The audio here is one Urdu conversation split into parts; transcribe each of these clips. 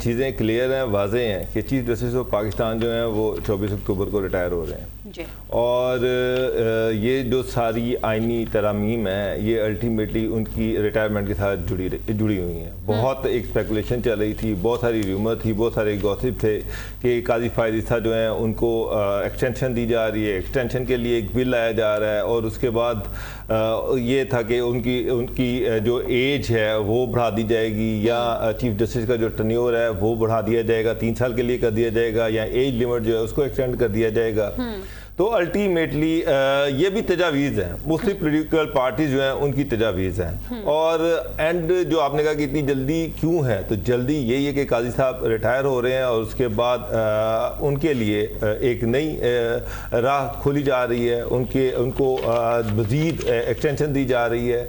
چیزیں کلیئر ہیں، واضح ہیں کہ چیف جسٹس آف پاکستان جو ہیں وہ 24 اکتوبر کو ریٹائر ہو رہے ہیں اور یہ جو ساری آئینی ترامیم ہیں یہ الٹیمیٹلی ان کی ریٹائرمنٹ کے ساتھ جڑی ہوئی ہیں. بہت ایک اسپیکولیشن چل رہی تھی، بہت ساری ریومر تھی، بہت سارے گوسپ تھے کہ قاضی فائز عیسیٰ جو ہیں ان کو ایکسٹینشن دی جا رہی ہے، ایکسٹینشن کے لیے ایک بل لایا جا رہا ہے اور اس کے بعد یہ تھا کہ ان کی جو ایج ہے وہ بڑھا دی جائے گی یا چیف جسٹس کا جو ٹنیور ہے وہ بڑھا دیا جائے گا، 3 سال کے لیے کر دیا جائے گا یا ایج لیمٹ جو ہے اس کو ایکسٹینڈ کر دیا جائے گا. تو الٹیمیٹلی یہ بھی تجاویز ہیں، مختلف پولیٹیکل پارٹیز جو ہیں ان کی تجاویز ہیں. اور اینڈ جو آپ نے کہا کہ اتنی جلدی کیوں ہے، تو جلدی یہی ہے کہ قاضی صاحب ریٹائر ہو رہے ہیں اور اس کے بعد ان کے لیے ایک نئی راہ کھولی جا رہی ہے، ان کو مزید ایکسٹینشن دی جا رہی ہے،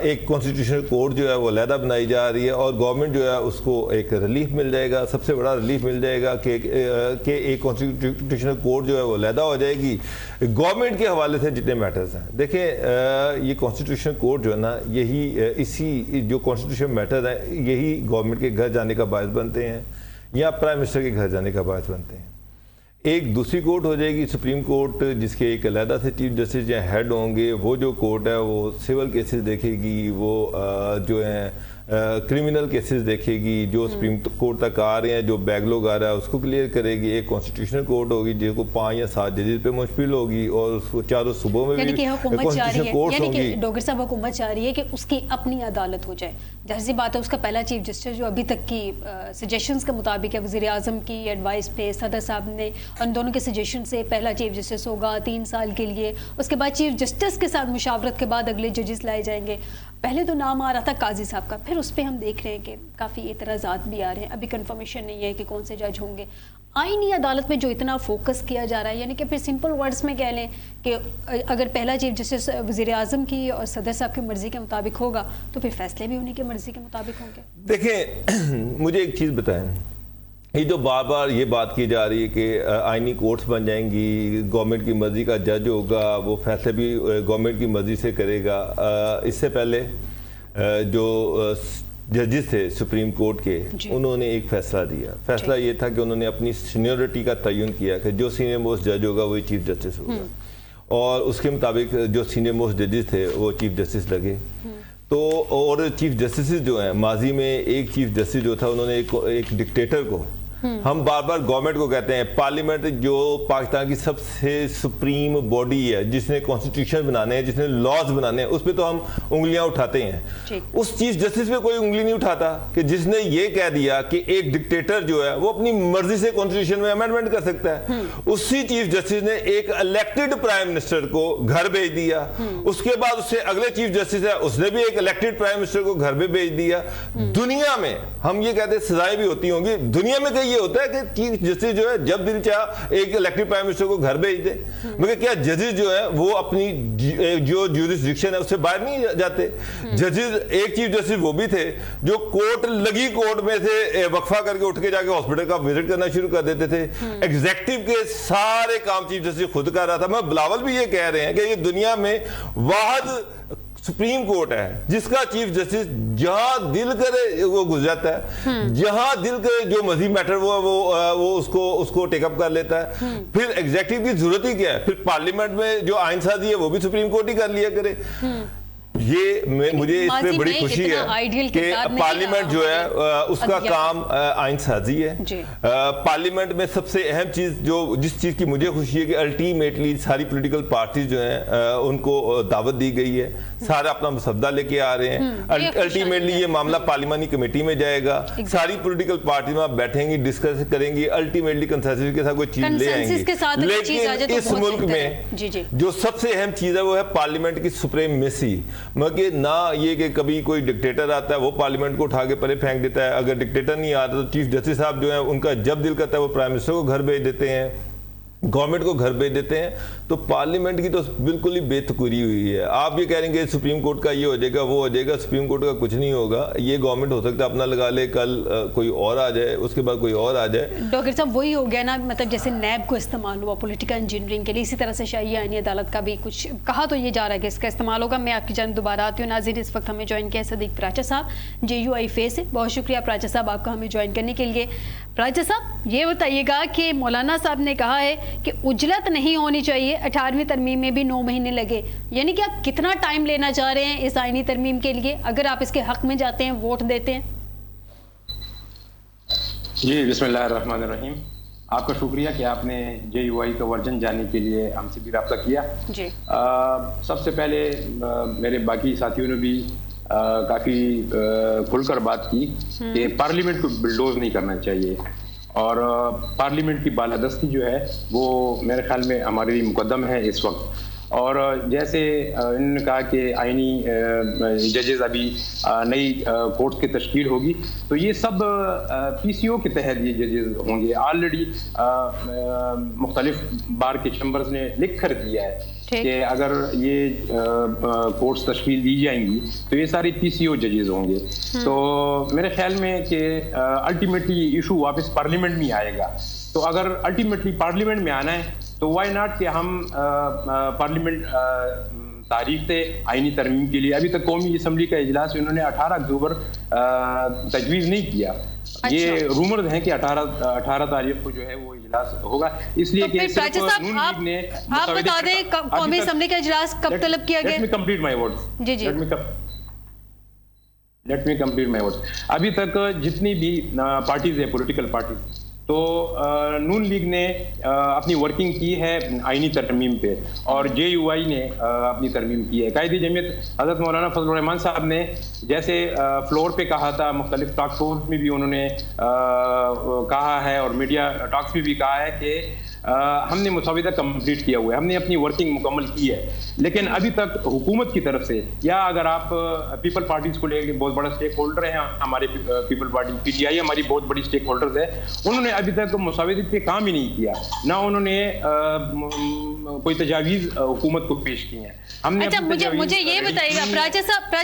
ایک کانسٹیٹیوشنل کورٹ جو ہے وہ علیحدہ بنائی جا رہی ہے اور گورنمنٹ جو ہے اس کو ایک ریلیف مل جائے گا. سب سے بڑا ریلیف مل جائے گا کہ ایک کانسٹیٹیوشنل کورٹ جو ہے وہ علیحدہ ہو جائے گی گورنمنٹ کے حوالے سے جتنے میٹرز ہیں. دیکھیں یہ کانسٹیٹیوشن کورٹ جو ہے نا، اسی جو کانسٹیٹیوشن میٹرز ہیں یہی گورنمنٹ کے گھر جانے کا باعث بنتے ہیں یا پرائم منسٹر کے گھر جانے کا باعث بنتے ہیں. ایک دوسری کورٹ ہو جائے گی سپریم کورٹ، جس کے ایک علیحدہ سے چیف جسٹس یا ہیڈ ہوں گے. وہ جو کورٹ ہے وہ سول کیسز دیکھے گی، وہ جو ہیں کرمنل کیسز دیکھے گی جو سپریم کورٹ تک آ رہے ہیں، جو بیک لوگ آ رہا ہے اس کو کلیئر کرے گی. ایک کانسٹیٹیوشنل کورٹ ہوگی جس کو 5 یا 7 ججز پہ مشتمل ہوگی اور اس کو چاروں صوبوں میں بھی کانسٹیٹیوشنل کورٹس ہوں گی. ڈاکٹر صاحب حکومت چاہ رہی ہے کہ اس کی اپنی عدالت ہو جائے. ظاہر سی بات ہے اس کا پہلا چیف جسٹس جو ابھی تک کی سجیشنز کے مطابق ہے، وزیر اعظم کی ایڈوائس پہ صدر صاحب نے ان دونوں کے سجیشن سے پہلا چیف جسٹس ہوگا 3 سال کے لیے. اس کے بعد چیف جسٹس کے ساتھ مشاورت کے بعد اگلے ججز لائے جائیں گے. پہلے تو نام آ رہا تھا قاضی صاحب کا، پھر اس پہ ہم دیکھ رہے ہیں کہ کافی اعتراضات بھی آ رہے ہیں. ابھی کنفرمیشن نہیں ہے کہ کون سے جج ہوں گے. آئینی عدالت میں جو اتنا فوکس کیا جا رہا ہے، یعنی کہ پھر سمپل ورڈز میں کہہ لیں کہ اگر پہلا چیف جسٹس وزیر اعظم کی اور صدر صاحب کی مرضی کے مطابق ہوگا تو پھر فیصلے بھی انہیں کی مرضی کے مطابق ہوں گے. دیکھیں مجھے ایک چیز بتائیں، یہ جو بار بار یہ بات کی جا رہی ہے کہ آئینی کورٹس بن جائیں گی، گورنمنٹ کی مرضی کا جج ہوگا، وہ فیصلے بھی گورنمنٹ کی مرضی سے کرے گا. اس سے پہلے جو ججز تھے سپریم کورٹ کے، انہوں نے ایک فیصلہ دیا. فیصلہ یہ تھا کہ انہوں نے اپنی سینیورٹی کا تعین کیا کہ جو سینئر موسٹ جج ہوگا وہی چیف جسٹس ہوگا اور اس کے مطابق جو سینئر موسٹ ججز تھے وہ چیف جسٹس لگے. تو اور چیف جسٹسز جو ہیں، ماضی میں ایک چیف جسٹس جو تھا انہوں نے ایک ڈکٹیٹر کو، ہم بار بار گورنمنٹ کو کہتے ہیں، پارلیمنٹ جو پاکستان کی سب سے سپریم باڈی ہے جس نے کانسٹیٹیوشن بنانے ہیں، جس نے لاز بنانے ہیں، اس پہ تو ہم انگلیاں اٹھاتے ہیں. اس چیف جسٹس پہ کوئی انگلی نہیں اٹھاتا کہ جس نے یہ کہہ دیا کہ ایک ڈکٹیٹر جو ہے وہ اپنی مرضی سے کانسٹیٹیوشن میں امینڈمنٹ کر سکتا ہے. اسی چیف جسٹس نے ایک الیکٹڈ پرائم منسٹر کو گھر بھیج دیا. اس کے بعد اس سے اگلے چیف جسٹس ہے، اس نے بھی ایک الیکٹڈ پرائم منسٹر کو گھر پہ بھیج دیا. دنیا میں ہم یہ کہتے ہیں سزائیں بھی ہوتی ہوں گی، دنیا میں یہ ہوتا ہے کہ چیف جسٹس جو ہے جب دل چاہ ایک الیکٹڈ پرائم منسٹر کو گھر بھیج دے، مگر کیا ججز جو ہے وہ اپنی جو جیورسڈکشن ہے اس سے باہر نہیں جاتے؟ ججز ایک چیف جسٹس وہ بھی تھے جو کورٹ لگی کورٹ میں سے وقفہ کر کے اٹھ کے جا کے ہاسپٹل کا وزٹ کرنا شروع کر دیتے تھے. ایگزیکٹو کے سارے کام چیف جسٹس خود کر رہا تھا. میں بلاول بھی یہ کہہ رہے ہیں کہ یہ دنیا میں واحد سپریم کورٹ ہے جس کا چیف جسٹس جہاں دل کرے وہ گزرتا ہے، جہاں دل کرے جو مزید میٹر وہ اس کو ٹیک اپ کر لیتا ہے. پھر ایگزیکٹو کی ضرورت ہی کیا ہے؟ پھر پارلیمنٹ میں جو آئین سازی ہے وہ بھی سپریم کورٹ ہی کر لیا کرے. یہ مجھے اس پہ بڑی خوشی ہے کہ پارلیمنٹ جو ہے اس کا کام آئین سازی ہے. پارلیمنٹ میں سب سے اہم چیز جس چیز کی مجھے خوشی ہے کہ الٹیمیٹلی ساری پولیٹیکل پارٹیز جو ہیں ان کو دعوت دی گئی ہے، سارا اپنا مسودہ لے کے آ رہے ہیں. الٹیمیٹلی یہ معاملہ پارلیمانی کمیٹی میں جائے گا، ساری پولیٹیکل پارٹیز وہاں بیٹھیں گی، ڈسکس کریں گی، الٹیمیٹلی کنسنسس کے ساتھ کوئی چیز لے آئیں گی. لیکن اس ملک میں جو سب سے اہم چیز ہے وہ ہے پارلیمنٹ کی سپریمیسی. مگر نہ یہ کہ کبھی کوئی ڈکٹیٹر آتا ہے وہ پارلیمنٹ کو اٹھا کے پرے پھینک دیتا ہے. اگر ڈکٹیٹر نہیں آتا تو چیف جسٹس صاحب جو ہیں ان کا جب دل کرتا ہے وہ پرائم منسٹر کو گھر بھیج دیتے ہیں. گورنمنٹ کو گھر بھیج دیتے ہیں. تو پارلیمنٹ کی تو بالکل ہی بے تکوری ہوئی ہے. آپ یہ کہہ رہے ہیں کہ سپریم کورٹ کا یہ ہو جائے گا وہ ہو جائے گا, سپریم کورٹ کا کچھ نہیں ہوگا. یہ گورنمنٹ ہو سکتا ہے اپنا لگا لے, کل کوئی اور آ جائے, اس کے بعد کوئی اور آ جائے. ڈاکٹر صاحب وہی ہو گیا نا, مطلب جیسے نیب کو استعمال ہوا پولیٹیکل انجینئرنگ کے لیے, اسی طرح سے شاہی آئینی عدالت کا بھی کچھ کہا تو یہ جا رہا ہے کہ اس کا استعمال ہوگا. میں آپ کی جانب دوبارہ آتی ہوں. ناظرین اس وقت ہمیں جوائن کیا ہے صدیق پراچا صاحب JUI سے. بہت شکریہ پراچا صاحب آپ کا ہمیں جوائن کرنے کے لیے. پراچا صاحب یہ بتائیے گا کہ مولانا صاحب نے کہا ہے کہ اجلت نہیں ہونی چاہیے, 18ویں ترمیم میں بھی 9 مہینے لگے, یعنی کہ آپ کتنا ٹائم لینا چاہ رہے ہیں اس آئینی ترمیم کے لیے اگر آپ اس کے حق میں جاتے ہیں, ووٹ دیتے ہیں؟ جی بسم اللہ الرحمن الرحیم. آپ کا شکریہ کہ آپ نے JUI کا ورژن جاننے کے لیے ہم سے بھی رابطہ کیا. جی سب سے پہلے میرے باقی ساتھیوں نے بھی کافی کھل کر بات کی کہ پارلیمنٹ کو بلڈوز نہیں کرنا چاہیے, اور پارلیمنٹ کی بالادستی جو ہے وہ میرے خیال میں ہمارے لیے مقدم ہے اس وقت. اور جیسے انہوں نے کہا کہ آئینی ججز ابھی نئی کورٹ کی تشکیل ہوگی, تو یہ سب PCO کے تحت یہ ججز ہوں گے. آلریڈی مختلف بار کے چیمبرز نے لکھ کر دیا ہے کہ اگر یہ کورٹس تشکیل دی جائیں گی تو یہ ساری PCO ججز ہوں گے. تو میرے خیال میں کہ الٹیمیٹلی ایشو واپس پارلیمنٹ میں آئے گا. تو اگر الٹیمیٹلی پارلیمنٹ میں آنا ہے تو وائی ناٹ کہ ہم پارلیمنٹ تاریخ تھے آئینی ترمیم کے لیے. ابھی تک قومی اسمبلی کا اجلاس انہوں نے 18 اکتوبر تجویز نہیں کیا. یہ رومرز ہیں کہ 18 تاریخ کو جو ہے وہ اجلاس ہوگا, اس لیے کہ آپ بتا دیں قومی اسمبلی کا اجلاس کب طلب کیا گیا. Let me complete my words. ابھی تک جتنی بھی پارٹیز ہیں پولیٹیکل پارٹیز, تو نون لیگ نے اپنی ورکنگ کی ہے آئینی ترمیم پہ, اور JUI نے اپنی ترمیم کی ہے. قائد جمعیت حضرت مولانا فضل الرحمان صاحب نے جیسے فلور پہ کہا تھا, مختلف ٹاک شوز میں بھی انہوں نے کہا ہے اور میڈیا ٹاکس میں بھی کہا ہے کہ ہم نے مسودہ کمپلیٹ کیا ہوا ہے, ہم نے اپنی ورکنگ مکمل کی ہے. لیکن ابھی تک حکومت کی طرف سے, یا اگر آپ پیپل پارٹیز کو لے کے بہت بڑا اسٹیک ہولڈر ہیں ہمارے پیپل پارٹی PTI ہماری بہت بڑی اسٹیک ہولڈرز ہے, انہوں نے ابھی تک مسودے پہ کام ہی نہیں کیا, نہ انہوں نے کوئی تجاویز حکومت کو پیش کی ہیں. ہم نے اچھا مجھے یہ بتائیے گا پراچا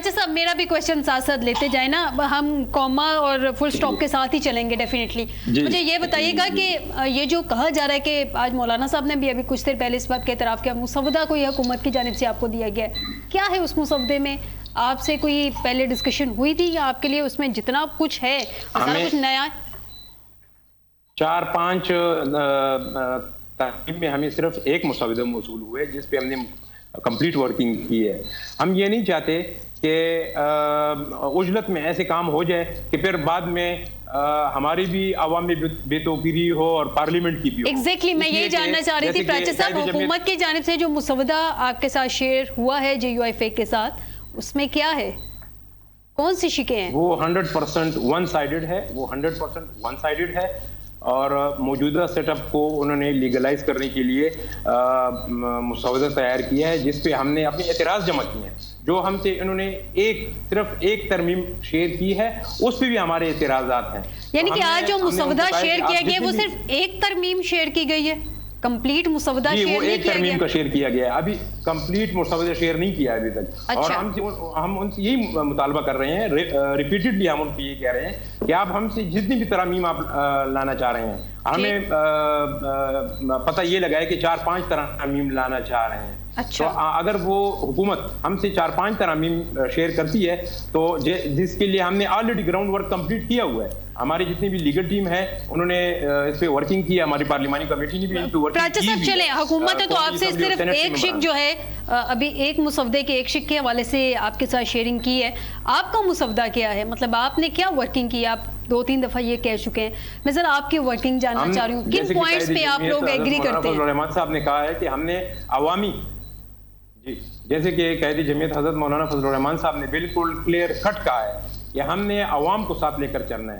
صاحب, میرا بھی کوشچن ساتھ ساتھ لیتے جائیں نا, ہم کوما اور فل سٹاپ کے ساتھ ہی چلیں گے ڈیفینیٹلی. مجھے یہ بتائیے گا کہ یہ جو کہا جا رہا ہے کہ آج مولانا صاحب نے بھی ابھی کچھ دیر پہلے اس بات کا اعتراف کیا, مسودہ کوئی حکومت کی جانب سے آپ کو دیا گیا ہے, کیا ہے اس مسودے میں؟ آپ سے کوئی پہلے ڈسکشن ہوئی تھی یا آپ کے لیے اس میں جتنا کچھ ہے سارا کچھ نیا؟ 4-5 ترمیم میں ہمیں صرف ایک مسودہ موصول ہوئے جس پہ ہم نے کمپلیٹ ورکنگ کی ہے. ہم یہ نہیں چاہتے کہ عجلت میں ایسے کام ہو جائے کہ پھر بعد میں ہماری بھی عوام میں بے توقیری ہو اور پارلیمنٹ کی بھی ہو. ایگزیکٹلی میں یہی جاننا چاہ رہی تھی پراچا صاحب, حکومت کی جانب سے جو مسودہ آپ کے ساتھ شیئر ہوا ہے JUI کے ساتھ, اس میں کیا ہے, کون سی شکیں ہیں؟ وہ 100% ون سائیڈڈ ہے, اور موجودہ سیٹ اپ کو انہوں نے لیگلائز کرنے کے لیے مسودہ تیار کیا ہے جس پہ ہم نے اپنے اعتراض جمع کیے ہیں. جو ہم سے انہوں نے صرف ایک ترمیم شیئر کی ہے, اس پہ بھی ہمارے اعتراضات ہیں. یعنی کہ آج جو مسودہ شیئر کیا گیا وہ صرف ایک ترمیم شیئر کی گئی ہے, کمپلیٹ مسودہ شیئر نہیں کیا گیا؟ وہ ایک ترمیم کا شیئر کیا گیا ہے, ابھی کمپلیٹ مسودہ شیئر نہیں کیا ابھی تک. اور ہم ان سے یہی مطالبہ کر رہے ہیں, ریپیٹڈلی ہم ان سے یہ کہہ رہے ہیں کہ آپ ہم سے جتنی بھی ترامیم آپ لانا چاہ رہے ہیں, ہمیں پتہ یہ لگا ہے کہ 4-5 ترامیم لانا چاہ رہے ہیں. تو اگر وہ حکومت ہم سے 4-5 ترامیم شیئر کرتی ہے تو جس کے لیے ہم نے آلریڈی گراؤنڈ ورک کمپلیٹ کیا ہوا ہے, ہماری جتنی بھی لیگل ٹیم ہے انہوں نے اس پہ ورکنگ کی ہے, ہماری پارلیمانی کمیٹی نے بھی اس پہ ورکنگ کی ہے. چلیں حکومت ہے تو آپ سے صرف ایک شک جو ہے, ابھی ایک مسودے کے ایک شک کے حوالے سے آپ کے ساتھ شیئرنگ کی ہے, آپ کا مسودہ کیا ہے, مطلب آپ نے کیا ورکنگ کی؟ آپ 2-3 دفعہ یہ کہہ چکے ہیں, میں ذرا آپ کی ورکنگ جاننا چاہ رہی ہوں, کن پوائنٹس پہ آپ لوگ ایگری کرتے ہیں؟ رحمان صاحب نے کہا ہے کہ ہم نے عوامی, جیسے کہ قائد جمعیت حضرت مولانا فضل الرحمان صاحب نے بالکل کلیئر کٹ کہا ہے کہ ہم نے عوام کو ساتھ لے کر چلنا ہے.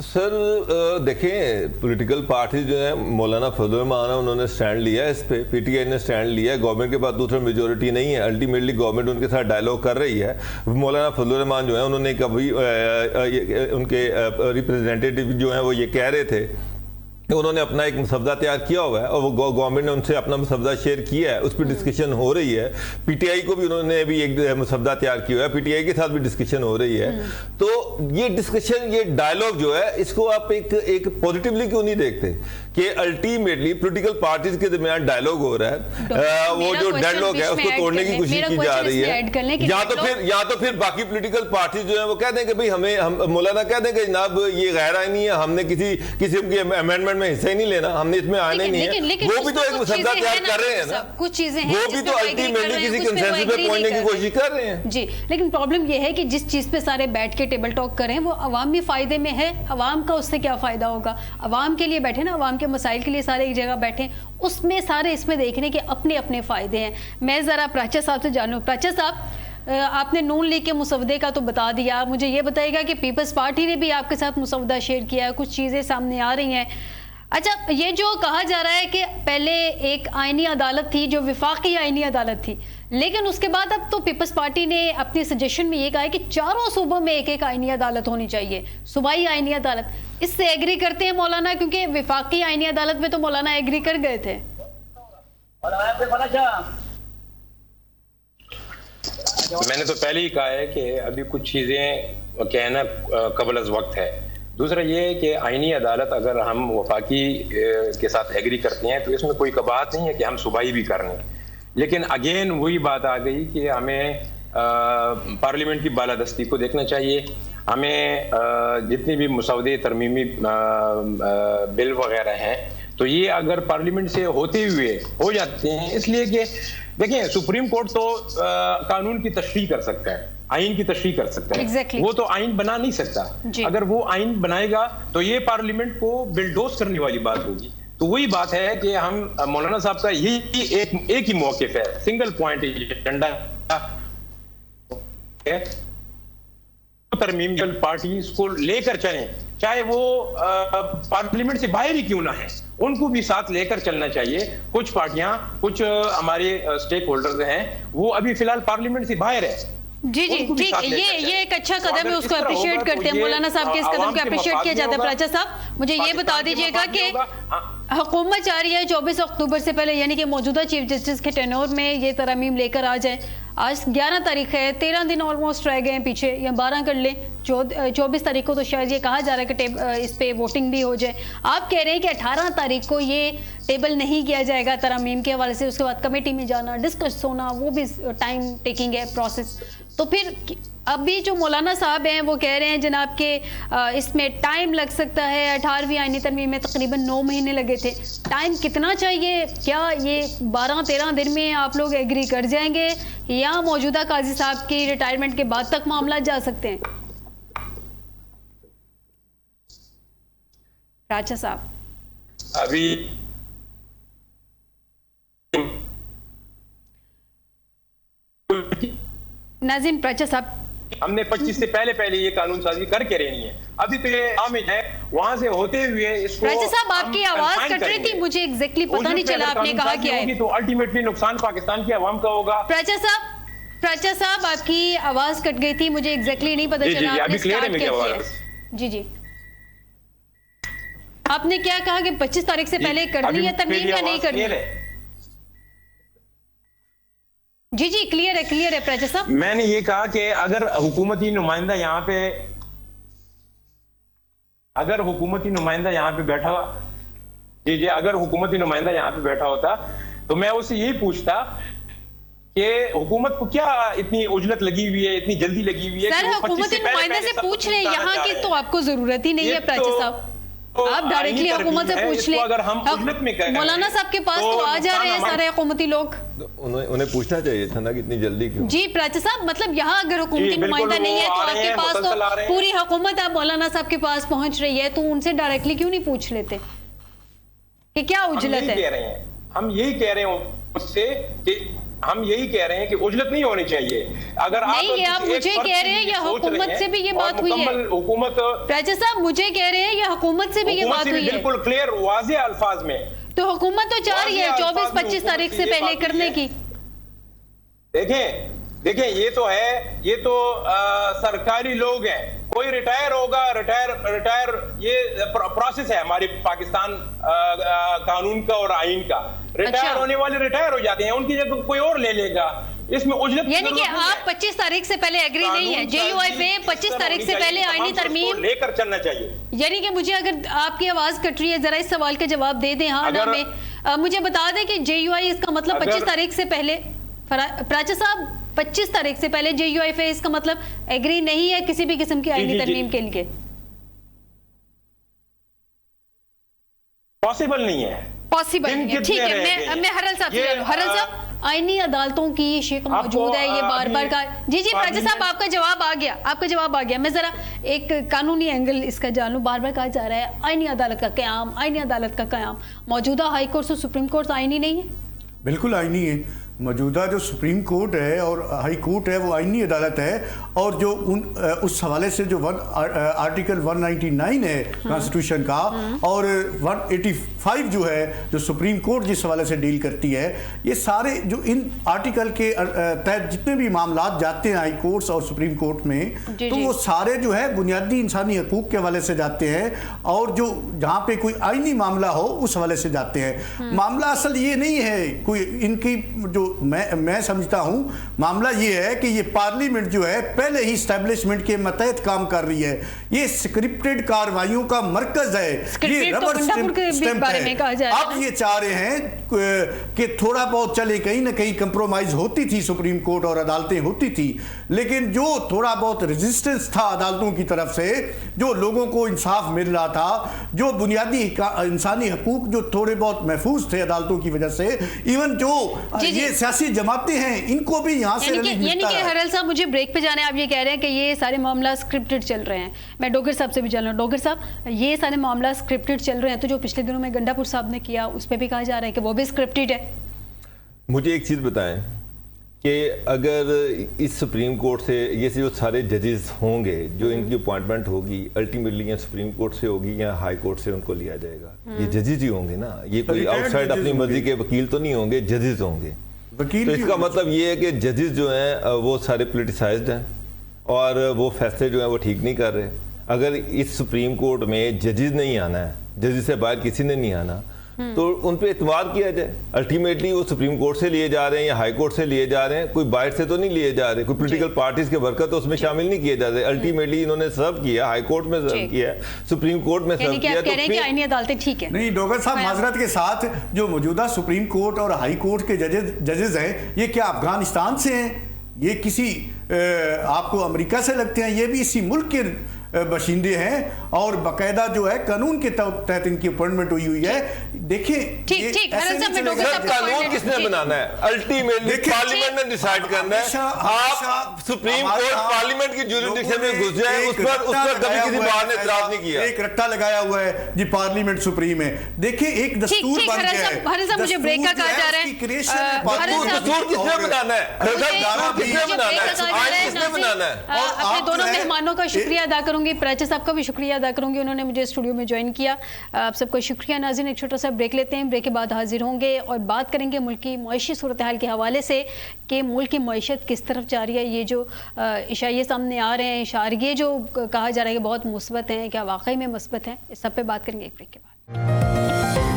سر دیکھیں پولیٹیکل پارٹیز جو ہیں مولانا فضل الرحمان انہوں نے سٹینڈ لیا ہے اس پہ, پی ٹی آئی نے سٹینڈ لیا ہے, گورنمنٹ کے پاس دوسرا میجورٹی نہیں ہے, الٹیمیٹلی گورنمنٹ ان کے ساتھ ڈائلاگ کر رہی ہے. مولانا فضل الرحمان جو ہیں انہوں نے کبھی ان کے ریپرزینٹیٹیو جو ہیں وہ یہ کہہ رہے تھے انہوں نے اپنا ایک مسودہ تیار کیا ہوا ہے اور وہ گورنمنٹ نے ان سے اپنا مسودہ شیئر کیا ہے, اس پہ ڈسکشن ہو رہی ہے. پی ٹی آئی کو بھی انہوں نے بھی ایک مسودہ تیار کیا ہوا ہے, پی ٹی آئی کے ساتھ بھی ڈسکشن ہو رہی ہے. تو یہ ڈسکشن, یہ ڈائلاگ جو ہے اس کو آپ ایک پوزیٹیولی کیوں نہیں دیکھتے کہ الٹیمیٹلی پولیٹیکل پارٹیز کے درمیان ڈائلاگ ہو رہا ہے, وہ جو ڈیڈ لاک ہے اس کو توڑنے کی کوشش کی جا رہی ہے. یا تو پھر باقی پولیٹیکل پارٹیز جو ہیں وہ کہہ دیں کہ بھئی ہمیں مولانا کہہ دیں کہ جناب یہ غیر آئینی ہے, ہم نے کسی قسم کی امینڈمنٹ میں حصہ ہی نہیں لینا, ہم نے اس میں آنے نہیں ہے. وہ بھی تو ایک مسودہ تیار کر رہے ہیں نا, کچھ چیزیں ہیں وہ بھی تو الٹیمیٹلی کسی کنسنسس پہ پہنچنے کی کوشش کر رہے ہیں. جی لیکن پرابلم یہ ہے کہ جس چیز پہ سارے بیٹھ کے ٹیبل ٹاک کریں وہ عوامی فائدے میں ہے. عوام کا اس سے کیا فائدہ ہوگا؟ عوام کے لیے بیٹھے نا, عوام کے مسائل کے لیے سارے ایک جگہ بیٹھے, اس میں سارے اس میں دیکھنے کے اپنے اپنے فائدے ہیں. میں ذرا پراچا صاحب سے جانوں. پراچا صاحب آپ نے نون لیگ کے مسودے کا تو بتا دیا, مجھے یہ بتائے گا کہ پیپلز پارٹی نے بھی آپ کے ساتھ مسودہ شیئر کیا ہے, کچھ چیزیں سامنے آ رہی ہیں. اچھا یہ جو کہا جا رہا ہے کہ پہلے ایک آئینی عدالت تھی جو وفاقی آئینی عدالت تھی, لیکن اس کے بعد اب تو پیپلز پارٹی نے اپنی سجیشن میں یہ کہا ہے کہ چاروں صوبوں میں ایک ایک آئینی عدالت ہونی چاہیے, صوبائی آئینی عدالت. اس سے ایگری کرتے ہیں مولانا؟ کیونکہ وفاقی آئینی عدالت میں تو مولانا ایگری کر گئے تھے. میں نے تو پہلے ہی کہا ہے کہ ابھی کچھ چیزیں کہنا قبل از وقت ہے. دوسرا یہ ہے کہ آئینی عدالت اگر ہم وفاقی کے ساتھ ایگری کرتے ہیں تو اس میں کوئی قباحت نہیں ہے کہ ہم صوبائی بھی کر لیں. لیکن اگین وہی بات آ گئی کہ ہمیں پارلیمنٹ کی بالادستی کو دیکھنا چاہیے. ہمیں جتنی بھی مسودے ترمیمی بل وغیرہ ہیں تو یہ اگر پارلیمنٹ سے ہوتے ہوئے ہو جاتے ہیں, اس لیے کہ دیکھیں سپریم کورٹ تو قانون کی تشریح کر سکتا ہے, آئین کی تشریح کر سکتا ہے, وہ تو آئین بنا نہیں سکتا. اگر وہ آئین بنائے گا تو یہ پارلیمنٹ کو بلڈوز کرنے والی بات ہوگی. تو وہی بات ہے کہ ہم مولانا صاحب کا یہی ایک ہی موقف ہے, سنگل پوائنٹ ایجنڈا ہے, ترمیم پارٹی اس کو لے کر چلیں, چاہے وہ پارلیمنٹ سے باہر ہی کیوں نہ ہے, ان کو بھی ساتھ لے کر چلنا چاہیے. کچھ پارٹیاں, کچھ ہمارے سٹیک ہولڈرز ہیں وہ ابھی فی الحال پارلیمنٹ سے باہر ہے. جی جی ٹھیک, یہ ایک اچھا قدم ہے, اس کو اپریشیٹ کرتے ہیں. مولانا صاحب کے اس قدم کو اپریشیٹ کیا جاتا ہے. پراچا صاحب مجھے یہ بتا دیجئے گا کہ حکومت چاہ رہی ہے 24 اکتوبر سے پہلے یعنی کہ موجودہ چیف جسٹس کے ٹینور میں یہ ترامیم لے کر آ جائیں. آج 11 تاریخ ہے, 13 دن آلموسٹ رہ گئے ہیں پیچھے, یا 12 کر لیں. 24 تاریخ کو تو شاید یہ کہا جا رہا ہے کہ اس پہ ووٹنگ بھی ہو جائے. آپ کہہ رہے ہیں کہ 18 تاریخ کو یہ ٹیبل نہیں کیا جائے گا ترامیم کے حوالے سے, اس کے بعد کمیٹی میں جانا, ڈسکس ہونا, وہ بھی ٹائم ٹیکنگ ہے پروسیس. تو پھر ابھی جو مولانا صاحب ہیں وہ کہہ رہے ہیں جناب کہ اس میں ٹائم لگ سکتا ہے. 18ویں آئینی ترمیم میں تقریباً 9 مہینے لگے تھے. ٹائم کتنا چاہیے؟ کیا یہ 12-13 دن میں آپ لوگ ایگری کر جائیں گے یا موجودہ قاضی صاحب کی ریٹائرمنٹ کے بعد تک معاملات جا سکتے ہیں؟ راجہ صاحب ابھی ناظرین, پراچا صاحب ہم نے 25 سے پہلے یہ قانون سازی کر کے رہنی ہے. ابھی تو یہ عامل ہے, وہاں سے ہوتے ہوئے اس کو. پراچا صاحب آپ کی آواز کٹ رہی تھی, مجھے ایگزیکٹلی پتہ نہیں چلا آپ نے کہا کیا ہے. تو الٹیمیٹلی نقصان پاکستان کی عوام کا ہوگا. پراچا صاحب آپ کی آواز کٹ گئی تھی, مجھے ایگزیکٹلی نہیں پتہ چلا آپ نے سٹارٹ کیا کیا. جی جی آپ نے کیا کہا کہ 25 تاریخ سے پہلے کرنی ہے ترمیم یا نہیں کرنی ہے؟ جی جی کلیئر ہے پراچا صاحب. میں نے یہ کہا کہ اگر حکومتی نمائندہ یہاں پہ بیٹھا, جی اگر حکومتی نمائندہ یہاں پہ بیٹھا ہوتا تو میں اسے یہی پوچھتا کہ حکومت کو کیا اتنی عجلت لگی ہوئی ہے, اتنی جلدی لگی ہوئی ہے. سر حکومتی نمائندہ سے پوچھ رہے ہیں, یہاں کی تو آپ کو ضرورت ہی نہیں ہے پراچا صاحب, آپ ڈائریکٹلی حکومت سے پوچھ لیں. مولانا صاحب کے پاس تو آ جا رہے ہیں سارے حکومتی لوگ, انہیں پوچھنا چاہیے تھا نا کہ اتنی جلدی کیوں. جی پراچا صاحب, مطلب یہاں اگر حکومتی نمائندہ نہیں ہے تو آپ کے پاس تو پوری حکومت آپ مولانا صاحب کے پاس پہنچ رہی ہے, تو ان سے ڈائریکٹلی کیوں نہیں پوچھ لیتے کہ کیا اجلت ہے؟ ہم یہی کہہ رہے ہیں اس سے کہ ہم یہی کہہ رہے ہیں کہ اجلت نہیں ہونی چاہیے. اگر نہیں آپ مجھے کہہ رہے ہیں یا حکومت سے بھی یہ بات ہوئی ہے؟ حکومت راجہ صاحب مجھے کہہ رہے ہیں یا حکومت سے بھی یہ بات ہوئی ہے؟ بالکل کلیئر واضح الفاظ میں. تو حکومت تو چاہ رہی ہے 24-25 تاریخ سے پہلے کرنے کی. دیکھیں یہ تو ہے, یہ تو سرکاری لوگ ہیں, کوئی ریٹائر ہوگا, ریٹائر یہ پروسیس ہے ہماری پاکستان قانون کا اور آئین کا. ریٹائر ہونے والے ریٹائر ہو جاتے ہیں, ان کی جگہ کوئی اور لے لے گا. اس میں اجلت یعنی کہ آپ 25 تاریخ سے پہلے ایگری نہیں ہے, جے یو ایف اے 25 تاریخ سے پہلے آئینی ترمیم لے کر چلنا چاہیے. یعنی کہ مجھے اگر آپ کی آواز کٹ رہی ہے ذرا اس سوال کا جواب دے دیں ہاں نہ میں. مجھے بتا دیں کہ جے یو آئی اس کا مطلب 25 تاریخ سے پہلے, پراچا صاحب 25 تاریخ سے پہلے جے یو ایف اے اس کا مطلب ایگری نہیں ہے کسی بھی قسم کی آئینی ترمیم کے لیے؟ پاسبل نہیں ہے. پاسبل نہیں ہے, ٹھیک ہے. میں ہرل صاحب سے لوں. ہرل صاحب آئینی عدالتوں کی شق موجود ہے, یہ بار بار کا. جی پراچا صاحب آپ کا جواب آ گیا, آپ کا جواب آ گیا. میں ذرا ایک قانونی اینگل اس کا جانوں. بار بار کہا جا رہا ہے آئینی عدالت کا قیام, آئینی عدالت کا قیام. موجودہ ہائی کورٹ اور سپریم کورٹ آئینی نہیں ہے؟ بالکل آئینی ہے. موجودہ جو سپریم کورٹ ہے اور ہائی کورٹ ہے وہ آئینی عدالت ہے, اور جو اس حوالے سے جو آرٹیکل 199 ہے کانسٹیٹیوشن کا اور 185 جو ہے جو سپریم کورٹ جس حوالے سے ڈیل کرتی ہے, یہ سارے جو ان آرٹیکل کے تحت جتنے بھی معاملات جاتے ہیں ہائی کورٹس اور سپریم کورٹ میں, تو وہ سارے جو ہے بنیادی انسانی حقوق کے حوالے سے جاتے ہیں, اور جو جہاں پہ کوئی آئینی معاملہ ہو اس حوالے سے جاتے ہیں. معاملہ اصل یہ نہیں ہے کوئی ان کی, جو میں سمجھتا ہوں معاملہ یہ ہے کہ یہ پارلیمنٹ جو ہے پہلے ہی اسٹیبلشمنٹ کے متحد کام کر رہی ہے. یہ سکرپٹڈ کارروائیوں کا مرکز ہے, یہ ربر سٹیمپ ہے. اب یہ چاہ رہے ہیں کہ تھوڑا بہت چلے, کہیں نہ کہیں کمپرومائز ہوتی تھی سپریم کورٹ اور عدالتیں ہوتی تھی, لیکن جو تھوڑا بہت ریزسٹنس تھا عدالتوں کی طرف سے, جو لوگوں کو انصاف مل رہا تھا, جو بنیادی انسانی حقوق جو تھوڑے بہت محفوظ تھے عدالتوں کی وجہ سے, ایون جو یہ سیاسی جماعتیں ہیں ان کو بھی یہاں سے ریلیف ملتا ہے. یعنی کہ ہرل صاحب مجھے بریک پہ جانا ہے, آپ یہ کہہ رہے ہیں کہ یہ سارے معاملات سکرپٹڈ چل رہے ہیں. میں ڈوگر صاحب سے بھی چل رہا ہوں. ڈوگر صاحب یہ سارے معاملات سکرپٹڈ چل رہے ہیں, تو جو پچھلے دنوں میں گنڈا پور صاحب نے کیا اس پہ بھی کہا جا رہا ہے کہ وہ بھی سکرپٹڈ ہے. مجھے ایک چیز بتائیں کہ اگر اس سپریم کورٹ سے یہ جو سارے ججز ہوں گے, جو ان کی اپوائنٹمنٹ ہوگی الٹیمیٹلی یا سپریم کورٹ سے ہوگی یا ہائی کورٹ سے ان کو لیا جائے گا, یہ ججز ہی ہوں گے نا, یہ کوئی آؤٹ سائڈ اپنی مرضی کے وکیل تو نہیں ہوں گے, ججز ہوں گے. تو اس کا مطلب یہ ہے کہ ججز جو ہیں وہ سارے پولیٹیسائزڈ ہیں اور وہ فیصلے جو ہیں وہ ٹھیک نہیں کر رہے. اگر اس سپریم کورٹ میں ججز نہیں آنا ہے, ججز سے باہر کسی نے نہیں آنا, تو ان پہ اعتماد کیا جائے. الٹیمیٹلی وہ سپریم کورٹ سے لیے جا رہے ہیں یا ہائی کورٹ سے لیے جا رہے ہیں, کوئی باہر سے تو نہیں لیے جا رہے, کوئی پولیٹیکل پارٹیز کے ورکر تو اس میں شامل نہیں کیے جا رہے. الٹیمیٹلی انہوں نے سرو کیا, ہائی کورٹ میں سرو کیا, سپریم کورٹ میں سرو کیا. کہہ رہے ہیں کہ آئینی عدالتیں ٹھیک ہے. نہیں ڈوگر صاحب معذرت کے ساتھ, جو موجودہ سپریم کورٹ اور ہائی کورٹ کے ججز ہیں یہ کیا افغانستان سے ہیں, یہ کسی آپ کو امریکہ سے لگتے ہیں؟ یہ بھی اسی ملک کے باشندے ہیں اور باقاعدہ جو ہے قانون کے تحت ان کی اپوائنٹمنٹ ہوئی ہے. دیکھیں قانون کس نے بنانا ہے؟ الٹیمیٹلی پارلیمنٹ نے ڈیسائیڈ کرنا ہے. آپ سپریم کورٹ پارلیمنٹ کی جوریسڈکشن میں گھس جائیں, اس پر کبھی کسی بار نے اعتراض نہیں کیا. ایک رٹا لگایا ہوا ہے جی پارلیمنٹ سپریم ہے. دیکھیں ایک دستور بن گیا ہے. ہر صاحب مجھے بریک کا کہا جا رہا ہے. دستور کس نے بنانا ہے؟ کس نے بنانا ہے؟ آئین کس نے بنانا ہے؟ اپنے دونوں مہمانوں کا شکریہ ادا کروں گی, پراچا صاحب کا بھی شکریہ ادا کروں گی, انہوں نے مجھے اسٹوڈیو میں جوائن کیا. آپ سب کو شکریہ. ناظرین ایک چھوٹا سا بریک لیتے ہیں, بریک کے بعد حاضر ہوں گے اور بات کریں گے ملک کی معاشی صورتحال کے حوالے سے کہ ملک کی معیشت کس طرف جا رہی ہے. یہ جو اشاریے سامنے آ رہے ہیں, اشاریے جو کہا جا رہا ہے کہ بہت مثبت ہیں, کیا واقعی میں مثبت ہیں, اس سب پہ بات کریں گے ایک بریک کے بعد.